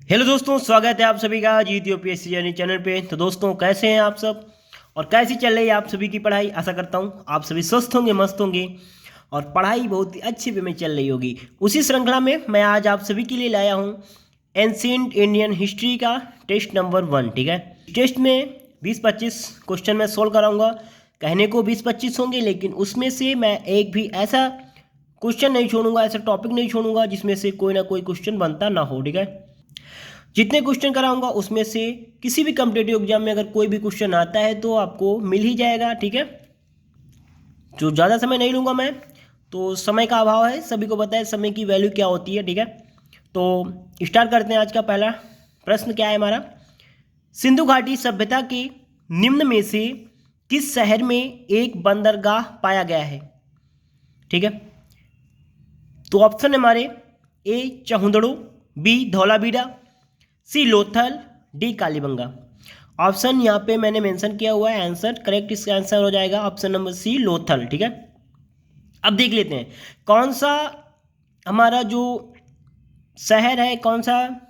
Hello दोस्तों, स्वागत है आप सभी का जीत यूपीएससी जर्नी चैनल पे। तो दोस्तों, कैसे हैं आप सब और कैसी चल रही है आप सभी की पढ़ाई। आशा करता हूं आप सभी स्वस्थ होंगे, मस्त होंगे और पढ़ाई बहुत ही अच्छी वे में चल रही होगी। उसी श्रृंखला में मैं आज आप सभी के लिए लाया हूं एंशिएंट इंडियन हिस्ट्री का टेस्ट नंबर 1। ठीक है, टेस्ट में 20-25 क्वेश्चन मैं सोल्व कराऊंगा। कहने को 20-25 होंगे, लेकिन उसमें से मैं एक भी ऐसा क्वेश्चन नहीं छोड़ूंगा, ऐसा टॉपिक नहीं छोड़ूंगा जिसमें से कोई ना कोई क्वेश्चन बनता ना हो। ठीक है, जितने क्वेश्चन कराऊंगा उसमें से किसी भी कॉम्पिटेटिव एग्जाम में अगर कोई भी क्वेश्चन आता है तो आपको मिल ही जाएगा। ठीक है, जो ज़्यादा समय नहीं लूँगा मैं, तो समय का अभाव है, सभी को पता है समय की वैल्यू क्या होती है। ठीक है, तो स्टार्ट करते हैं। आज का पहला प्रश्न क्या है हमारा, सिंधु घाटी सभ्यता के निम्न में से किस शहर में एक बंदरगाह पाया गया है। ठीक है, तो ऑप्शन है हमारे ए चहुंदड़ो, बी धौलावीरा, सी लोथल, डी कालीबंगा। ऑप्शन यहाँ पे मैंने मेंशन किया हुआ है, आंसर करेक्ट इसका आंसर हो जाएगा ऑप्शन नंबर सी लोथल। ठीक है, अब देख लेते हैं कौन सा हमारा जो शहर है, कौन सा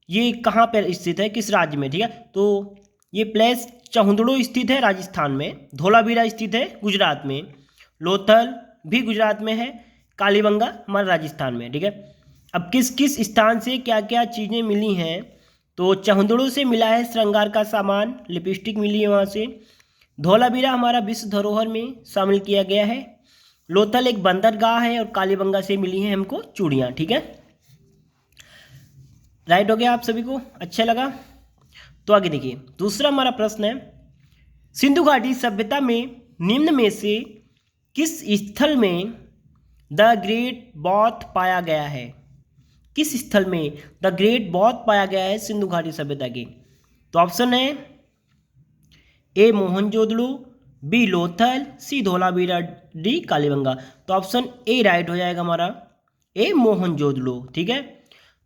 ये कहाँ पर स्थित है, किस राज्य में। ठीक है, तो ये प्लेस चहुंदड़ो स्थित है राजस्थान में, धौलावीरा स्थित है गुजरात में, लोथल भी गुजरात में है, कालीबंगा हमारा राजस्थान में। ठीक है, अब किस किस स्थान से क्या क्या चीज़ें मिली हैं, तो चहुंदड़ो से मिला है श्रृंगार का सामान, लिपस्टिक मिली है वहाँ से, धौलावीरा हमारा विश्व धरोहर में शामिल किया गया है, लोथल एक बंदरगाह है और कालीबंगा से मिली हैं हमको चूड़ियाँ। ठीक है, राइट हो गया आप सभी को, अच्छा लगा। तो आगे देखिए, दूसरा हमारा प्रश्न है, सिंधु घाटी सभ्यता में निम्न में से किस स्थल में द ग्रेट बौद्ध पाया गया है। किस स्थल में द ग्रेट बौद्ध पाया गया है सिंधु घाटी सभ्यता के। तो ऑप्शन है ए मोहनजोदड़ो, बी लोथल, सी धौलावीरा, डी कालीबंगा। तो ऑप्शन ए राइट हो जाएगा हमारा, ए मोहनजोदड़ो। ठीक है,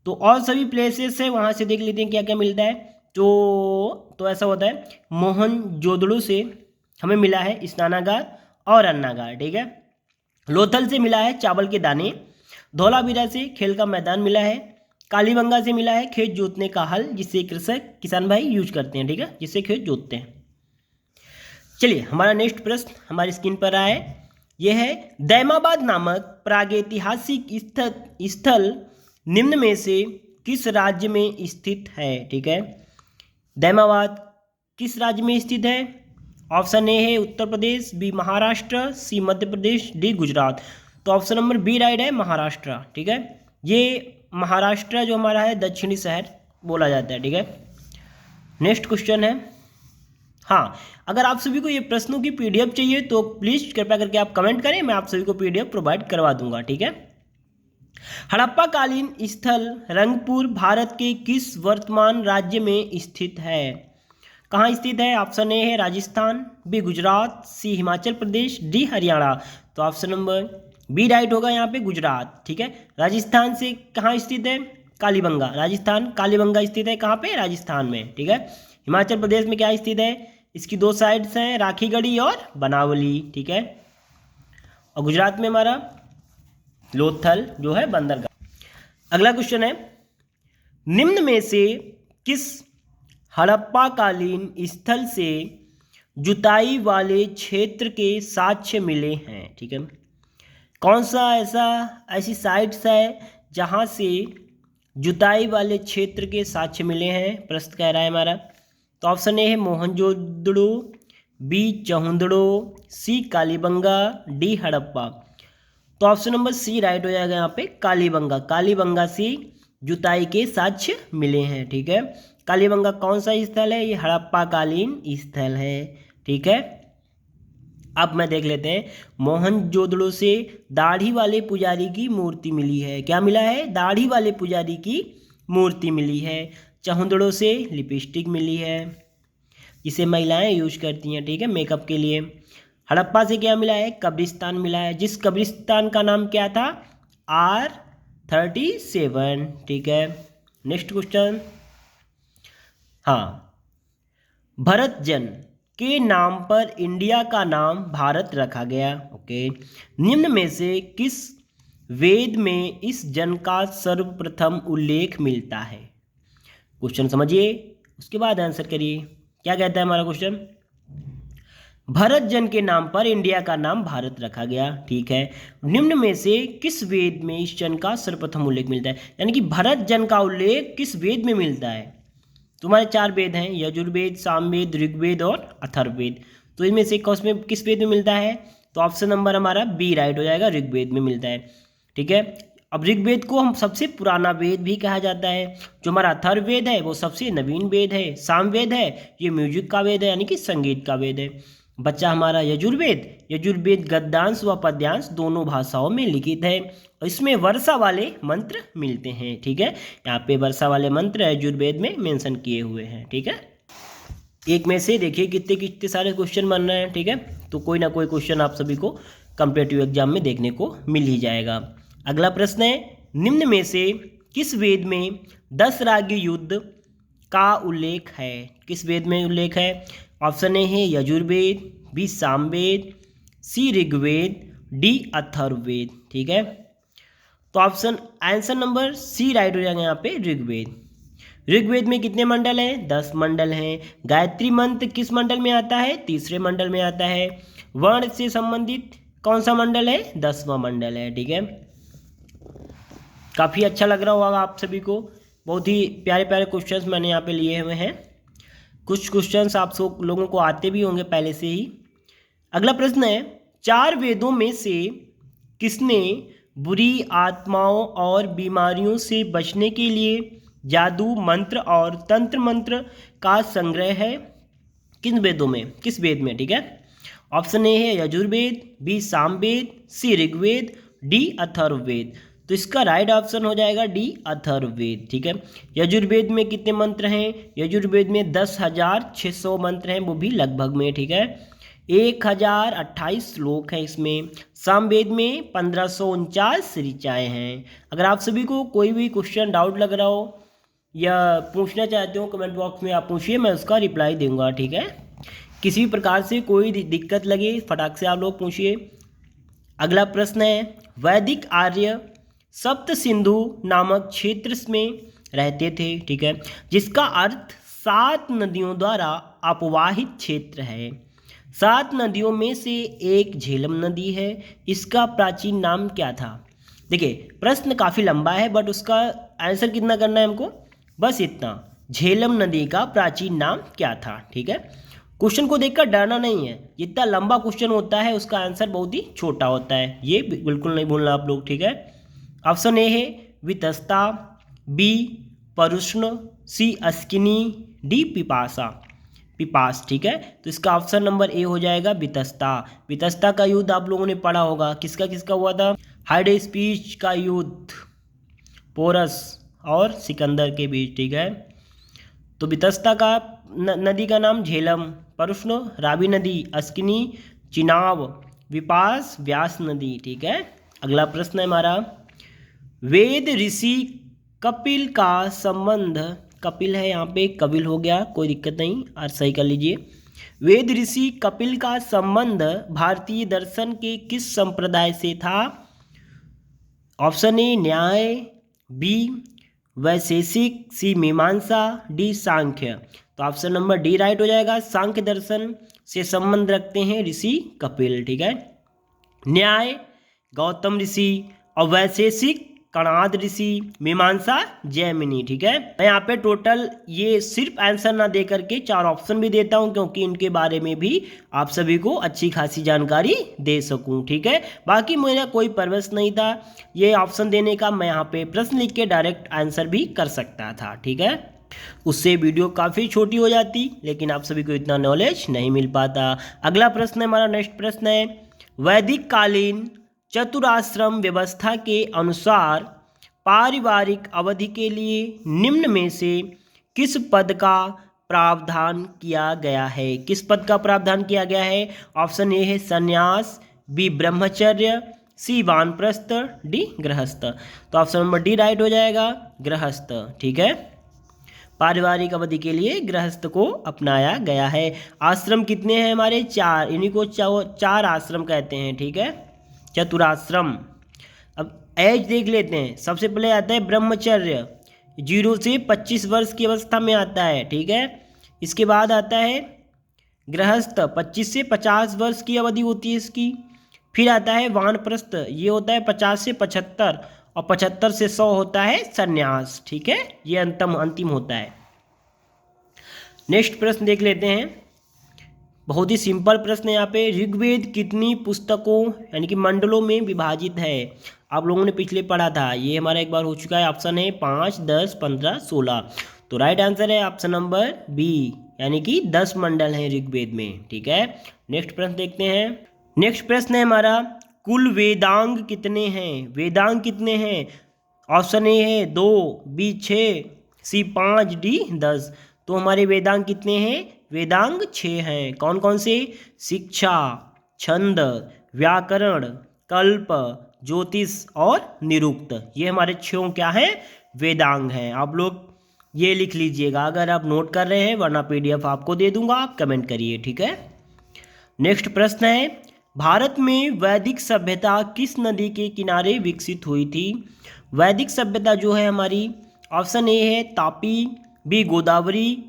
तो और सभी प्लेसेस है वहाँ से देख लेते हैं क्या क्या मिलता है। तो ऐसा होता है, मोहनजोदड़ो से हमें मिला है स्नानागार और अन्नागार। ठीक है, लोथल से मिला है चावल के दाने, धौलावीरा से खेल का मैदान मिला है, कालीबंगा से मिला है खेत जोतने का हल जिससे किसान भाई यूज करते हैं। ठीक है, जिससे खेत जोतते हैं। चलिए, हमारा नेक्स्ट प्रश्न हमारी स्क्रीन पर आया है, यह है दैमाबाद नामक प्रागैतिहासिक स्थल निम्न में से किस राज्य में स्थित है। ठीक है, दैमाबाद किस राज्य में स्थित है। ऑप्शन ए है उत्तर प्रदेश, बी महाराष्ट्र, सी मध्य प्रदेश, डी गुजरात। तो ऑप्शन नंबर बी राइट है, महाराष्ट्र। ठीक है, ये महाराष्ट्र जो हमारा है दक्षिणी शहर बोला जाता है। ठीक है, नेक्स्ट क्वेश्चन है, हाँ, अगर आप सभी को ये प्रश्नों की पीडीएफ चाहिए तो प्लीज़ कृपया करके आप कमेंट करें, मैं आप सभी को पीडीएफ प्रोवाइड करवा दूंगा। ठीक है, हड़प्पा कालीन स्थल रंगपुर भारत के किस वर्तमान राज्य में स्थित है। कहाँ स्थित है। ऑप्शन ए है राजस्थान, बी गुजरात, सी हिमाचल प्रदेश, डी हरियाणा। तो ऑप्शन नंबर बी राइट होगा यहाँ पे, गुजरात। ठीक है, राजस्थान से कहाँ स्थित है, कालीबंगा, राजस्थान कालीबंगा स्थित है कहाँ पे, राजस्थान में। ठीक है, हिमाचल प्रदेश में क्या स्थित है, इसकी दो साइड्स हैं राखीगढ़ी और बनावली। ठीक है, और गुजरात में हमारा लोथल जो है बंदरगाह। अगला क्वेश्चन है, निम्न में से किस हड़प्पा कालीन स्थल से जुताई वाले क्षेत्र के साक्ष्य मिले हैं। ठीक है, कौन सा ऐसी साइट्स है जहाँ से जुताई वाले क्षेत्र के साक्ष्य मिले हैं, प्रश्न कह रहा है हमारा। तो ऑप्शन ए है मोहनजोदड़ो, बी चहुंदड़ो, सी कालीबंगा, डी हड़प्पा। तो ऑप्शन नंबर सी राइट हो जाएगा यहाँ पे, कालीबंगा। कालीबंगा से जुताई के साक्ष्य मिले हैं। ठीक है, कालीबंगा कौन सा स्थल है, ये हड़प्पा कालीन स्थल है। ठीक है, अब मैं देख लेते हैं, मोहनजोदड़ो से दाढ़ी वाले पुजारी की मूर्ति मिली है। क्या मिला है, दाढ़ी वाले पुजारी की मूर्ति मिली है। चहुंदड़ो से लिपस्टिक मिली है जिसे महिलाएं यूज करती हैं। ठीक है, मेकअप के लिए। हड़प्पा से क्या मिला है, कब्रिस्तान मिला है, जिस कब्रिस्तान का नाम क्या था, R37। ठीक है, नेक्स्ट क्वेश्चन, हाँ, भरत जन के नाम पर इंडिया का नाम भारत रखा गया। ओके, निम्न में से किस वेद में इस जन का सर्वप्रथम उल्लेख मिलता है। क्वेश्चन समझिए, उसके बाद आंसर करिए। क्या कहता है हमारा क्वेश्चन? भरत जन के नाम पर इंडिया का नाम भारत रखा गया। ठीक है। निम्न में से किस वेद में इस जन का सर्वप्रथम उल्लेख मिलता है? यानी कि भरत जन का उल्लेख किस वेद में मिलता है? तुम्हारे 4 वेद हैं, यजुर्वेद, सामवेद, ऋग्वेद और अथर्ववेद। तो इनमें से किस वेद में मिलता है? तो ऑप्शन नंबर हमारा बी राइट हो जाएगा, ऋग्वेद में मिलता है। ठीक है। अब ऋग्वेद को हम सबसे पुराना वेद भी कहा जाता है। जो हमारा अथर्ववेद है वो सबसे नवीन वेद है। सामवेद है ये म्यूजिक का वेद है, यानी कि संगीत का वेद है। बच्चा हमारा यजुर्वेद। यजुर्वेद गद्यांश व पद्यांश दोनों भाषाओं में लिखित है। इसमें वर्षा वाले मंत्र मिलते हैं। ठीक है, यहाँ पे वर्षा वाले मंत्र यजुर्वेद में मेंशन किए हुए हैं। ठीक है, एक में से देखिए कितने कितने सारे क्वेश्चन बन रहे हैं। ठीक है, तो कोई ना कोई क्वेश्चन आप सभी को कॉम्पिटिटिव एग्जाम में देखने को मिल ही जाएगा। अगला प्रश्न है, निम्न में से किस वेद में 10 रागी युद्ध का उल्लेख है? किस वेद में उल्लेख है? ऑप्शन ए है Yajurveda, B Samaveda, C Rigveda, D Atharvaveda. ठीक है, तो option answer number C right हो जाएगा यहाँ पे, ऋग्वेद। ऋग्वेद में कितने मंडल हैं? 10 मंडल हैं। गायत्री मंत्र किस मंडल में आता है? तीसरे मंडल में आता है। वर्ण से संबंधित कौन सा मंडल है? 10वां मंडल है। ठीक है, काफ़ी अच्छा लग रहा होगा आप सभी को। बहुत ही प्यारे प्यारे क्वेश्चंस मैंने यहाँ पे लिए हुए हैं। कुछ क्वेश्चंस आप सब लोगों को आते भी होंगे पहले से ही। अगला प्रश्न है, 4 वेदों में से किसने बुरी आत्माओं और बीमारियों से बचने के लिए जादू मंत्र और तंत्र मंत्र का संग्रह है? किन वेदों में? किस वेद में? ठीक है, ऑप्शन ए है Yajurveda, B Samaveda, C Rigveda, D Atharvaveda. तो इसका राइट ऑप्शन हो जाएगा डी अथर्ववेद। ठीक है, यजुर्वेद में कितने मंत्र हैं? यजुर्वेद में 10,600 मंत्र हैं, वो भी लगभग में। ठीक है, 1028 श्लोक हैं इसमें। सामवेद में 1549 ऋचाएँ हैं। अगर आप सभी को कोई भी क्वेश्चन डाउट लग रहा हो या पूछना चाहते हो, कमेंट बॉक्स में आप पूछिए, मैं उसका रिप्लाई दूंगा। ठीक है, किसी भी प्रकार से कोई दिक्कत लगे फटाक से आप लोग पूछिए। अगला प्रश्न है, वैदिक आर्य सप्त सिंधु नामक क्षेत्र में रहते थे। ठीक है, जिसका अर्थ 7 नदियों द्वारा अपवाहित क्षेत्र है। 7 नदियों में से एक झेलम नदी है। इसका प्राचीन नाम क्या था? देखिए, प्रश्न काफ़ी लंबा है, बट उसका आंसर कितना करना है हमको? बस इतना, झेलम नदी का प्राचीन नाम क्या था? ठीक है, क्वेश्चन को देखकर डरना नहीं है। जितना लंबा क्वेश्चन होता है उसका आंसर बहुत ही छोटा होता है, ये बिल्कुल नहीं भूलना आप लोग। ठीक है, ऑप्शन ए है वितस्ता, बी परुष्ण, सी अस्किनी, डी पिपासा। पिपास। ठीक है, तो इसका ऑप्शन नंबर ए हो जाएगा वितस्ता। वितस्ता का युद्ध आप लोगों ने पढ़ा होगा, किसका किसका हुआ था? हाइडेस्पीच का युद्ध पोरस और सिकंदर के बीच। ठीक है, तो वितस्ता का नदी का नाम झेलम, परुष्ण रावी नदी, अस्किनी चिनाब, विपास व्यास नदी। ठीक है, अगला प्रश्न है हमारा, वेद ऋषि कपिल का संबंध, कपिल है यहाँ पे, कपिल हो गया, कोई दिक्कत नहीं, और सही कर लीजिए। वेद ऋषि कपिल का संबंध भारतीय दर्शन के किस संप्रदाय से था? ऑप्शन ए न्याय, बी वैशेषिक, सी मीमांसा, डी सांख्य। तो ऑप्शन नंबर डी राइट हो जाएगा, सांख्य दर्शन से संबंध रखते हैं ऋषि कपिल। ठीक है, न्याय गौतम ऋषि और वैशेषिक कणाद ऋषि, मीमांसा जैमिनी। ठीक है, मैं यहाँ पे टोटल ये सिर्फ आंसर ना दे करके 4 ऑप्शन भी देता हूँ, क्योंकि इनके बारे में भी आप सभी को अच्छी खासी जानकारी दे सकूँ। ठीक है, बाकी मेरा कोई पर्पस नहीं था ये ऑप्शन देने का, मैं यहाँ पे प्रश्न लिख के डायरेक्ट आंसर भी कर सकता था। ठीक है, उससे वीडियो काफ़ी छोटी हो जाती, लेकिन आप सभी को इतना नॉलेज नहीं मिल पाता। अगला प्रश्न है हमारा, नेक्स्ट प्रश्न है, वैदिक कालीन चतुराश्रम व्यवस्था के अनुसार पारिवारिक अवधि के लिए निम्न में से किस पद का प्रावधान किया गया है? किस पद का प्रावधान किया गया है? ऑप्शन ए है संन्यास, बी ब्रह्मचर्य, सी वानप्रस्थ, डी गृहस्थ। तो ऑप्शन नंबर डी राइट हो जाएगा, गृहस्थ। ठीक है, पारिवारिक अवधि के लिए गृहस्थ को अपनाया गया है। आश्रम कितने हैं हमारे? 4, इन्हीं को 4 आश्रम कहते हैं। ठीक है, चतुराश्रम। अब एज देख लेते हैं, सबसे पहले आता है ब्रह्मचर्य, 0 से 25 वर्ष की अवस्था में आता है, ठीक है। इसके बाद आता है गृहस्थ, 25 से 50 वर्ष की अवधि होती है इसकी। फिर आता है वानप्रस्थ, ये होता है 50 से 75, और 75 से 100 होता है संन्यास, ठीक है। ये अंतिम होता है। नेक्स्ट प्रश्न देख लेते हैं, बहुत ही सिंपल प्रश्न है यहाँ पे। ऋग्वेद कितनी पुस्तकों यानी कि मंडलों में विभाजित है? आप लोगों ने पिछले पढ़ा था, ये हमारा एक बार हो चुका है। ऑप्शन है 5, 10, 15, 16। तो राइट आंसर है ऑप्शन नंबर बी, यानी कि 10 मंडल हैं ऋग्वेद में, ठीक है। नेक्स्ट प्रश्न देखते हैं। नेक्स्ट प्रश्न है हमारा, कुल वेदांग कितने हैं? वेदांग कितने हैं? ऑप्शन ए है 2, बी 6, सी 5, डी 10। तो हमारे वेदांग कितने हैं? वेदांग 6 हैं। कौन कौन से? शिक्षा, छंद, व्याकरण, कल्प, ज्योतिष और निरुक्त। ये हमारे 6 क्या हैं? वेदांग हैं। आप लोग ये लिख लीजिएगा अगर आप नोट कर रहे हैं, वरना PDF आपको दे दूंगा, आप कमेंट करिए, ठीक है। नेक्स्ट प्रश्न है, भारत में वैदिक सभ्यता किस नदी के किनारे विकसित हुई थी? वैदिक सभ्यता जो है हमारी, ऑप्शन ए है तापी, बी गोदावरी,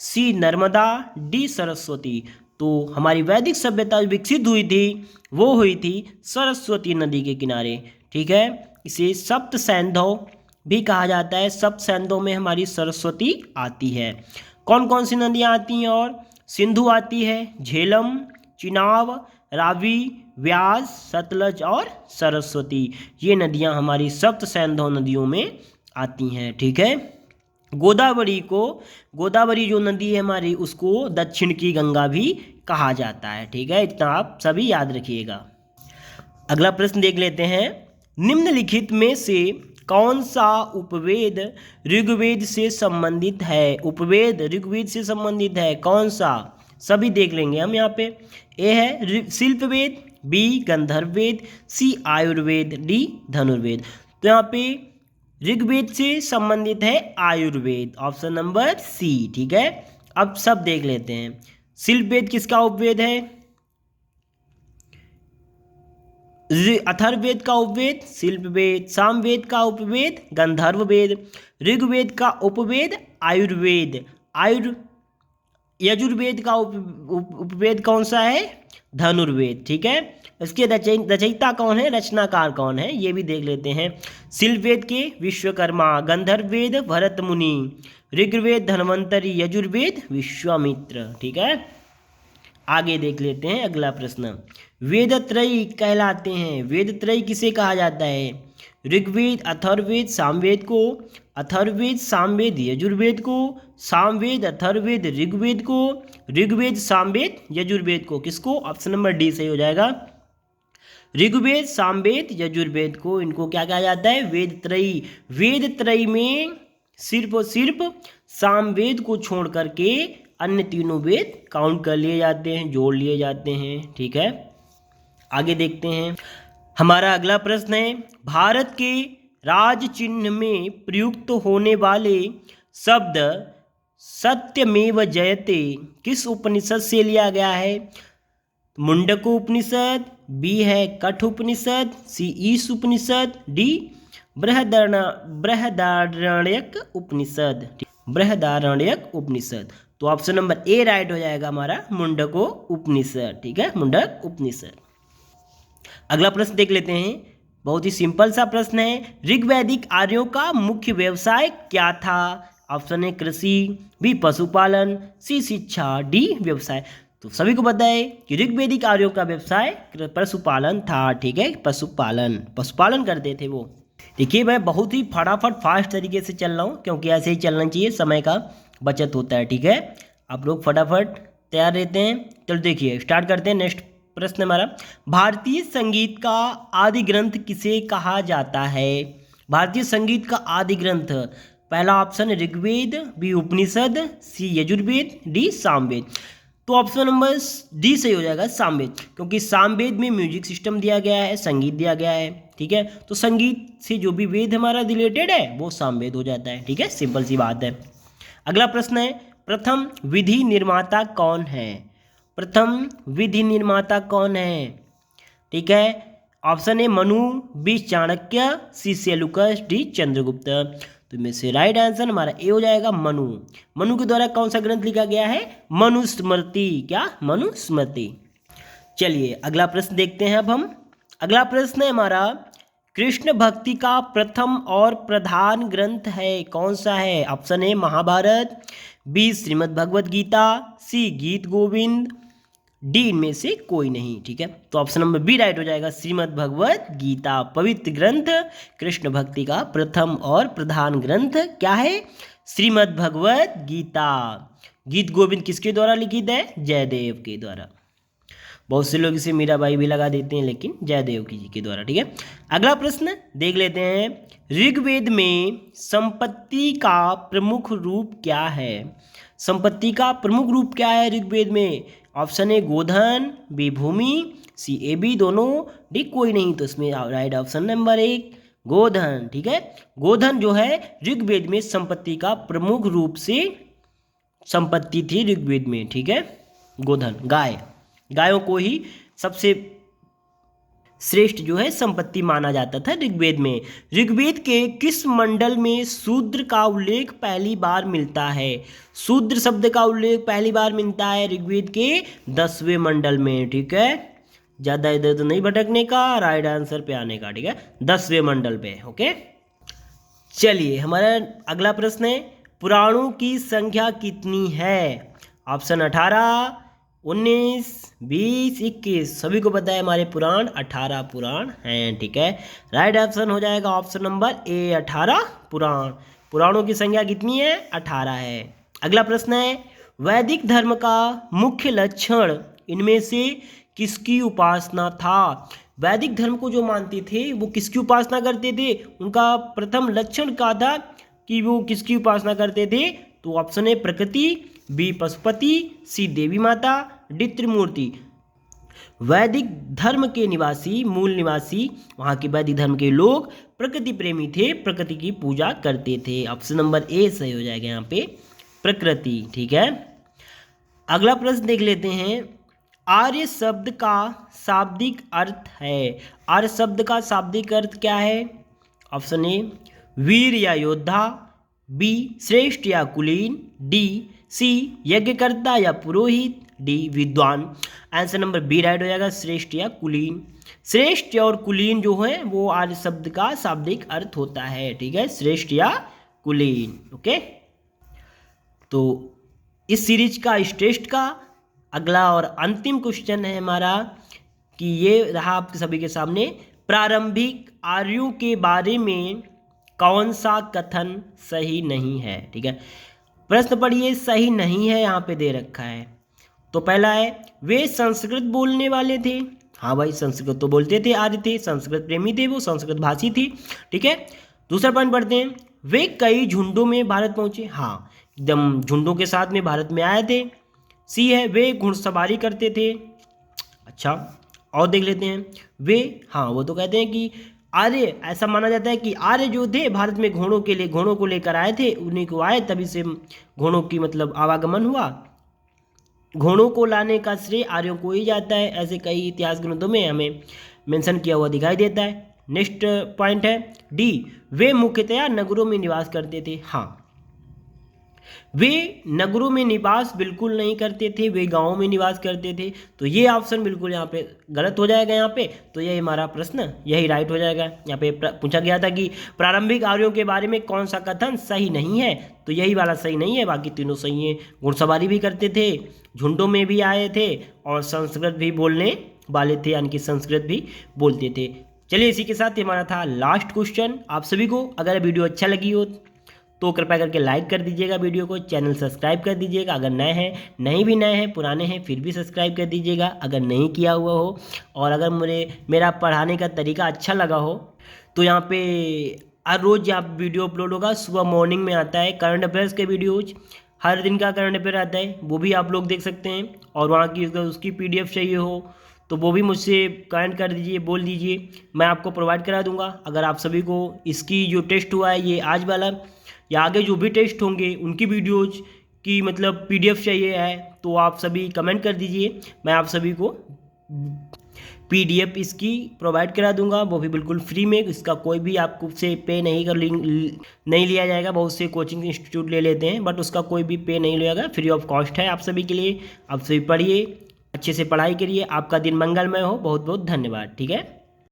सी नर्मदा, डी सरस्वती। तो हमारी वैदिक सभ्यता विकसित हुई थी वो हुई थी सरस्वती नदी के किनारे, ठीक है। इसे सप्त सैंधव भी कहा जाता है। सप्त सैंधव में हमारी सरस्वती आती है। कौन कौन सी नदियाँ आती हैं? और सिंधु आती है, झेलम, चिनाब, रावी, व्यास, सतलज और सरस्वती। ये नदियाँ हमारी सप्त सैंधव नदियों में आती हैं, ठीक है। गोदावरी जो नदी है हमारी, उसको दक्षिण की गंगा भी कहा जाता है, ठीक है। इतना आप सभी याद रखिएगा। अगला प्रश्न देख लेते हैं, निम्नलिखित में से कौन सा उपवेद ऋग्वेद से संबंधित है? उपवेद ऋग्वेद से संबंधित है, कौन सा? सभी देख लेंगे हम यहाँ पे। ए है शिल्पवेद, बी गंधर्व वेद, सी आयुर्वेद, डी धनुर्वेद। तो यहाँ पे ऋग्वेद से संबंधित है आयुर्वेद, ऑप्शन नंबर सी, ठीक है। अब सब देख लेते हैं। शिल्पवेद किसका उपवेद है? अथर्ववेद का उपवेद शिल्पवेद, सामवेद का उपवेद गंधर्व वेद, ऋग्वेद का उपवेद आयुर्वेद, यजुर्वेद का उपवेद कौन सा है? धनुर्वेद, ठीक है। इसके रचयिता कौन है? रचनाकार कौन है? ये भी देख लेते हैं। शिल्पवेद के विश्वकर्मा, गंधर्व वेद भरत मुनि, ऋग्वेद धन्वंतरी, यजुर्वेद विश्वामित्र, ठीक है। आगे देख लेते हैं अगला प्रश्न। वेदत्रयी कहलाते हैं, वेदत्रयी किसे कहा जाता है? ऋग्वेद, अथर्ववेद, सामवेद को, अथर्ववेद, सामवेद, यजुर्वेद को, सामवेद, अथर्ववेद, ऋग्वेद को, ऋग्वेद, सामवेद, यजुर्वेद को। किसको? ऑप्शन नंबर डी सही हो जाएगा। ऋग्वेद, सामवेद, यजुर्वेद को, इनको क्या कहा जाता है? वेदत्रयी। वेदत्रयी में सिर्फ और सिर्फ सामवेद को छोड़ करके अन्य तीनों वेद काउंट कर लिए जाते हैं, जोड़ लिए जाते हैं, ठीक है। आगे देखते हैं। हमारा अगला प्रश्न है, भारत के राज चिन्ह में प्रयुक्त होने वाले शब्द सत्यमेव जयते किस उपनिषद से लिया गया है? मुंडको उपनिषद, बी है कठ उपनिषद, सी ईश उपनिषद, डी बृहदारण्यक उपनिषद, बृहदारण्यक उपनिषद। तो ऑप्शन नंबर ए राइट हो जाएगा हमारा, मुंडको उपनिषद, ठीक है, मुंडक उपनिषद। अगला प्रश्न देख लेते हैं, बहुत ही सिंपल सा प्रश्न है। ऋग्वैदिक आर्यों का मुख्य व्यवसाय क्या था? ऑप्शन ए कृषि, बी पशुपालन, सी शिक्षा, डी व्यवसाय। तो सभी को पता है कि ऋग्वैदिक आर्यों का व्यवसाय पशुपालन था, ठीक है, पशुपालन करते थे वो। देखिए मैं बहुत ही फटाफट फास्ट तरीके से चल रहा हूँ, क्योंकि ऐसे ही चलना चाहिए, समय का बचत होता है, ठीक है। आप लोग फटाफट तैयार रहते हैं। चलो देखिए स्टार्ट करते हैं। नेक्स्ट प्रश्न हमारा, भारतीय संगीत का आदि ग्रंथ किसे कहा जाता है? भारतीय संगीत का आदि ग्रंथ, पहला ऑप्शन ऋग्वेद, बी उपनिषद, सी यजुर्वेद, डी सामवेद। तो ऑप्शन नंबर डी सही हो जाएगा, सामवेद, क्योंकि सामवेद में म्यूजिक सिस्टम दिया गया है, संगीत दिया गया है, ठीक है। तो संगीत से जो भी वेद हमारा रिलेटेड है वो सामवेद हो जाता है, ठीक है, सिंपल सी बात है। अगला प्रश्न है, प्रथम विधि निर्माता कौन है? प्रथम विधि निर्माता कौन है? ठीक है, option A Manu, B Chanakya, C Seleucus, D Chandragupta. तो इनमें से राइट आंसर हमारा ए हो जाएगा मनु। मनु के द्वारा कौन सा ग्रंथ लिखा गया है? मनुस्मृति। क्या? मनुस्मृति। चलिए अगला प्रश्न देखते हैं अब हम। अगला प्रश्न है हमारा, कृष्ण भक्ति का प्रथम और प्रधान ग्रंथ है कौन सा है? Option A Mahabharata, B Shrimad Bhagavad Gita, C Geet Govind, D इनमें से कोई नहीं। ठीक है, तो ऑप्शन नंबर बी राइट हो जाएगा, श्रीमद् भगवद गीता। पवित्र ग्रंथ कृष्ण भक्ति का प्रथम और प्रधान ग्रंथ क्या है? श्रीमद् भगवद गीता। गीत गोविंद किसके द्वारा लिखित है? जयदेव के द्वारा। बहुत से लोग इसे मीराबाई भी लगा देते हैं, लेकिन जयदेव की जी के द्वारा। ठीक है, अगला प्रश्न देख लेते हैं। ऋग्वेद में संपत्ति का प्रमुख रूप क्या है? संपत्ति का प्रमुख रूप क्या है ऋग्वेद में? ऑप्शन ए गोधन, बी भूमि, सी ए बी दोनों, डी कोई नहीं। तो इसमें राइट ऑप्शन नंबर 1 गोधन। ठीक है, गोधन जो है ऋग्वेद में संपत्ति का प्रमुख रूप से संपत्ति थी ऋग्वेद में। ठीक है, गोधन गाय, गायों को ही सबसे श्रेष्ठ जो है संपत्ति माना जाता था ऋग्वेद में। ऋग्वेद के किस मंडल में शूद्र का उल्लेख पहली बार मिलता है? शूद्र शब्द का उल्लेख पहली बार मिलता है ऋग्वेद के 10वें मंडल में। ठीक है, ज़्यादा इधर तो नहीं भटकने का, राइट आंसर पे आने का। ठीक है, 10वें मंडल पे। ओके, चलिए हमारा अगला प्रश्न है, पुराणों की संख्या कितनी है? ऑप्शन 18, 19, 20, 21। सभी को पता है हमारे पुराण 18 पुराण हैं। ठीक है, राइट ऑप्शन हो जाएगा ऑप्शन नंबर ए 18 पुराण। पुराणों की संख्या कितनी है? 18 है। अगला प्रश्न है, वैदिक धर्म का मुख्य लक्षण इनमें से किसकी उपासना था? वैदिक धर्म को जो मानते थे वो किसकी उपासना करते थे? उनका प्रथम लक्षण क्या था कि वो किसकी उपासना करते थे? तो ऑप्शन ए प्रकृति, बी पशुपति, सी देवी माता, डी त्रिमूर्ति। वैदिक धर्म के निवासी, मूल निवासी वहाँ के वैदिक धर्म के लोग प्रकृति प्रेमी थे, प्रकृति की पूजा करते थे। ऑप्शन नंबर ए सही हो जाएगा यहाँ पे, प्रकृति। ठीक है, अगला प्रश्न देख लेते हैं। आर्य शब्द का शाब्दिक अर्थ है। आर्य शब्द का शाब्दिक अर्थ क्या है? ऑप्शन ए वीर या योद्धा, बी श्रेष्ठ या कुलीन, डी सी यज्ञकर्ता या पुरोहित, डी विद्वान। आंसर नंबर बी राइट हो जाएगा, श्रेष्ठ या कुलीन। श्रेष्ठ और कुलीन जो है वो आर्य शब्द का शाब्दिक अर्थ होता है। ठीक है, श्रेष्ठ या कुलीन। ओके, तो इस सीरीज का इस टेस्ट का अगला और अंतिम क्वेश्चन है हमारा कि ये रहा आपके सभी के सामने, प्रारंभिक आर्यों के बारे में कौन सा कथन सही नहीं है? ठीक है, प्रश्न पढ़िए, सही नहीं है यहाँ पे दे रखा है। तो पहला है, वे संस्कृत बोलने वाले थे। हाँ भाई, संस्कृत तो बोलते थे, आर्य थे, संस्कृत प्रेमी थे, वो संस्कृत भाषी थी। ठीक है, दूसरा पॉइंट पढ़ते हैं, वे कई झुंडों में भारत पहुंचे। हाँ, एकदम झुंडों के साथ में भारत में आए थे। सी है, वे घुड़सवारी करते थे। अच्छा, और देख लेते हैं, वे, हाँ वो तो कहते हैं कि आर्य, ऐसा माना जाता है कि आर्य जो थे भारत में घोड़ों को लेकर आए थे, उन्हीं को आए, तभी से घोड़ों की मतलब आवागमन हुआ। घोड़ों को लाने का श्रेय आर्यों को ही जाता है, ऐसे कई इतिहास ग्रंथों में हमें मेंशन किया हुआ दिखाई देता है। नेक्स्ट पॉइंट है डी, वे मुख्यतया नगरों में निवास करते थे। हाँ, वे नगरों में निवास बिल्कुल नहीं करते थे, वे गांवों में निवास करते थे। तो ये ऑप्शन बिल्कुल यहाँ पे गलत हो जाएगा यहाँ पे। तो ये हमारा प्रश्न यही राइट हो जाएगा। यहाँ पे पूछा गया था कि प्रारंभिक आर्यों के बारे में कौन सा कथन सही नहीं है, तो यही वाला सही नहीं है, बाकी तीनों सही है। घुड़सवारी भी करते थे, झुंडों में भी आए थे, और संस्कृत भी बोलने वाले थे, यानी कि संस्कृत भी बोलते थे। चलिए, इसी के साथ हमारा था लास्ट क्वेश्चन। आप सभी को अगर वीडियो अच्छा लगी हो तो कृपया करके लाइक कर दीजिएगा वीडियो को, चैनल सब्सक्राइब कर दीजिएगा अगर नए हैं, नहीं भी नए हैं, पुराने हैं फिर भी सब्सक्राइब कर दीजिएगा अगर नहीं किया हुआ हो। और अगर मेरा पढ़ाने का तरीका अच्छा लगा हो तो यहाँ पे हर रोज़ यहाँ वीडियो अपलोड होगा। सुबह मॉर्निंग में आता है करंट अफेयर्स के वीडियोज, हर दिन का करंट अफेयर आता है, वो भी आप लोग देख सकते हैं। और वहाँ की अगर उसकी PDF चाहिए हो तो वो भी मुझसे कमेंट कर दीजिए, बोल दीजिए, मैं आपको प्रोवाइड करा दूँगा। अगर आप सभी को इसकी जो टेस्ट हुआ है ये आज वाला या आगे जो भी टेस्ट होंगे उनकी वीडियोज की मतलब PDF चाहिए है तो आप सभी कमेंट कर दीजिए, मैं आप सभी को PDF इसकी प्रोवाइड करा दूंगा, वो भी बिल्कुल फ्री में। इसका कोई भी आपको से पे नहीं लिया जाएगा। बहुत से कोचिंग इंस्टीट्यूट ले लेते हैं, बट उसका कोई भी पे नहीं लिया जाएगा, फ्री ऑफ कॉस्ट है आप सभी के लिए। आप सभी पढ़िए, अच्छे से पढ़ाई करिए। आपका दिन मंगलमय हो। बहुत बहुत धन्यवाद। ठीक है।